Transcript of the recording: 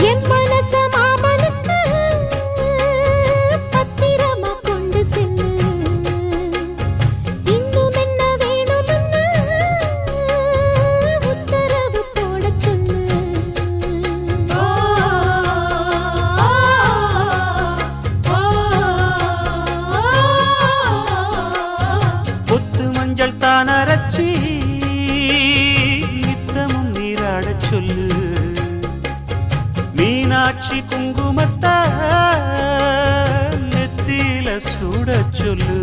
என் மனச மாமனுக்கு பத்திரமா கொண்டு செல்லு. இன்னும் என்ன வேணும்னு உத்தரவு போட சொல்லு. கொத்து மஞ்சள் தான் அரைச்சி நித்தமும் நீராடச் சொல்லு. மீனாட்சி குங்குமத்த நெத்தியில சூடச் சொல்லு.